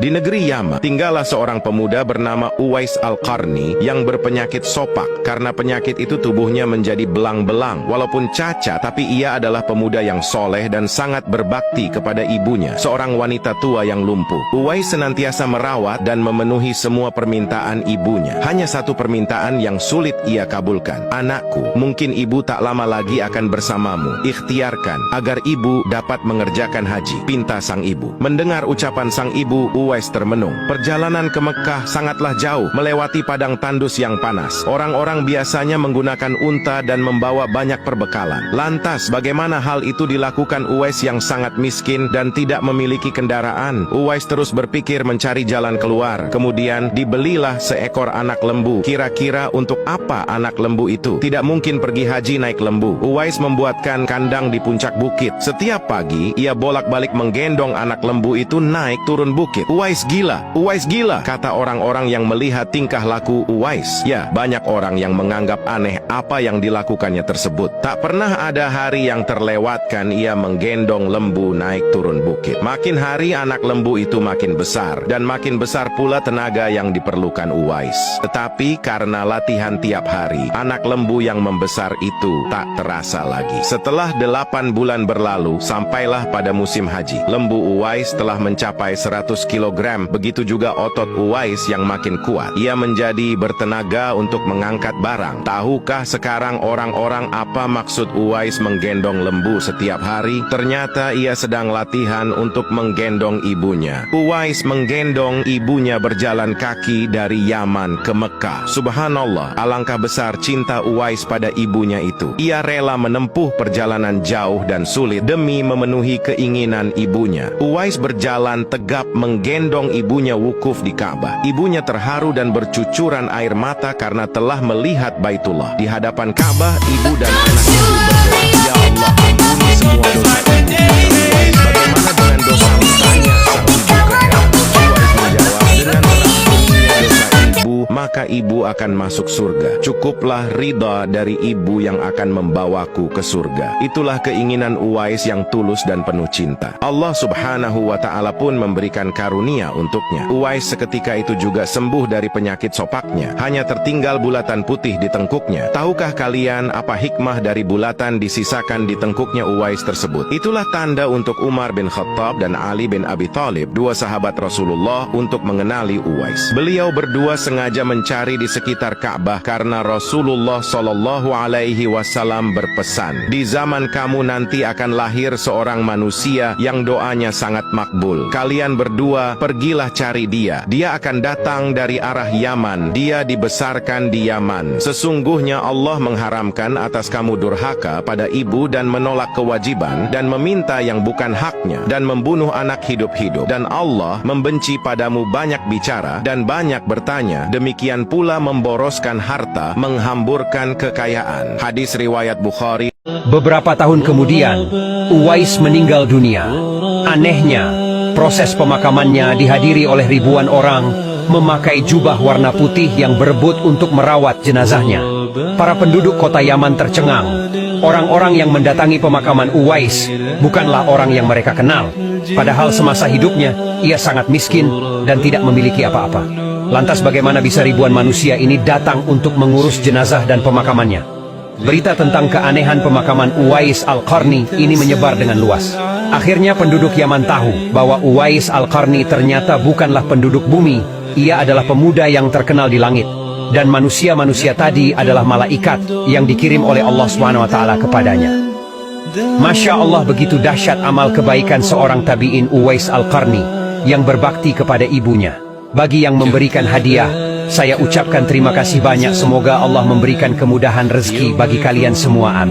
Di negeri Yaman, tinggallah seorang pemuda bernama Uwais Al-Qarni yang berpenyakit sopak. Karena penyakit itu tubuhnya menjadi belang-belang. Walaupun cacat, tapi ia adalah pemuda yang soleh dan sangat berbakti kepada ibunya, seorang wanita tua yang lumpuh. Uwais senantiasa merawat dan memenuhi semua permintaan ibunya. Hanya satu permintaan yang sulit ia kabulkan. "Anakku, mungkin ibu tak lama lagi akan bersamamu. Ikhtiarkan agar ibu dapat mengerjakan haji," pinta sang ibu. Mendengar ucapan sang ibu, Uwais termenung. Perjalanan ke Mekah sangatlah jauh, melewati padang tandus yang panas. Orang-orang biasanya menggunakan unta dan membawa banyak perbekalan. Lantas, bagaimana hal itu dilakukan Uwais yang sangat miskin dan tidak memiliki kendaraan? Uwais terus berpikir mencari jalan keluar. Kemudian, dibelilah seekor anak lembu. Kira-kira untuk apa anak lembu itu? Tidak mungkin pergi haji naik lembu. Uwais membuatkan kandang di puncak bukit. Setiap pagi, ia bolak-balik menggendong anak lembu itu naik turun bukit. "Uwais gila, kata orang-orang yang melihat tingkah laku Uwais. Ya, banyak orang yang menganggap aneh apa yang dilakukannya tersebut. Tak pernah ada hari yang terlewatkan ia menggendong lembu naik turun bukit. Makin hari anak lembu itu makin besar, dan makin besar pula tenaga yang diperlukan Uwais. Tetapi karena latihan tiap hari, anak lembu yang membesar itu tak terasa lagi. Setelah 8 bulan berlalu, sampailah pada musim haji. Lembu Uwais telah mencapai 100 kilogram. Begitu juga otot Uwais yang makin kuat. Ia menjadi bertenaga untuk mengangkat barang. Tahukah sekarang orang-orang apa maksud Uwais menggendong lembu setiap hari? Ternyata ia sedang latihan untuk menggendong ibunya. Uwais menggendong ibunya berjalan kaki dari Yaman ke Mekah. Subhanallah, alangkah besar cinta Uwais pada ibunya itu. Ia rela menempuh perjalanan jauh dan sulit demi memenuhi keinginan ibunya. Uwais berjalan tegap menggendong ibunya wukuf di Ka'bah. Ibunya terharu dan bercucuran air mata karena telah melihat Baitullah. Di hadapan Ka'bah, ibu dan anak itu berdoa, "Ya Allah, ampuni semua dosa ibu." Uwais, "Bagaimana dengan dosamu?" tanya sang ibu keheran. Uwais menjawab, "Dengan mengampuninya dosa ibu, maka ibu akan masuk surga. Cukuplah ridha dari ibu yang akan membawaku ke surga." Itulah keinginan Uwais yang tulus dan penuh cinta. Allah Subhanahu wa Ta'ala pun memberikan karunia untuknya. Uwais seketika itu juga sembuh dari penyakit sopaknya. Hanya tertinggal bulatan putih di tengkuknya. Tahukah kalian apa hikmah dari bulatan disisakan di tengkuknya Uwais tersebut? Itulah tanda untuk Umar bin Khattab dan Ali bin Abi Thalib, dua sahabat Rasulullah, untuk mengenali Uwais. Beliau berdua sengaja mencari di sekitar Ka'bah karena Rasulullah Shallallahu Alaihi Wasallam berpesan, "Di zaman kamu nanti akan lahir seorang manusia yang doanya sangat makbul. Kalian berdua pergilah cari dia. Dia akan datang dari arah Yaman. Dia dibesarkan di Yaman. Sesungguhnya Allah mengharamkan atas kamu durhaka pada ibu dan menolak kewajiban dan meminta yang bukan haknya dan membunuh anak hidup-hidup. Dan Allah membenci padamu banyak bicara dan banyak bertanya. Demikian pula memboroskan harta, menghamburkan kekayaan." Hadis riwayat Bukhari. Beberapa tahun kemudian, Uwais meninggal dunia. Anehnya, proses pemakamannya dihadiri oleh ribuan orang memakai jubah warna putih yang berebut untuk merawat jenazahnya. Para penduduk kota Yaman tercengang. Orang-orang yang mendatangi pemakaman Uwais bukanlah orang yang mereka kenal. Padahal semasa hidupnya, ia sangat miskin dan tidak memiliki apa-apa. Lantas bagaimana bisa ribuan manusia ini datang untuk mengurus jenazah dan pemakamannya? Berita tentang keanehan pemakaman Uwais Al-Qarni ini menyebar dengan luas. Akhirnya penduduk Yaman tahu bahwa Uwais Al-Qarni ternyata bukanlah penduduk bumi. Ia adalah pemuda yang terkenal di langit. Dan manusia-manusia tadi adalah malaikat yang dikirim oleh Allah SWT kepadanya. Masya Allah, begitu dahsyat amal kebaikan seorang tabi'in Uwais Al-Qarni yang berbakti kepada ibunya. Bagi yang memberikan hadiah, saya ucapkan terima kasih banyak. Semoga Allah memberikan kemudahan rezeki bagi kalian semua. Amin.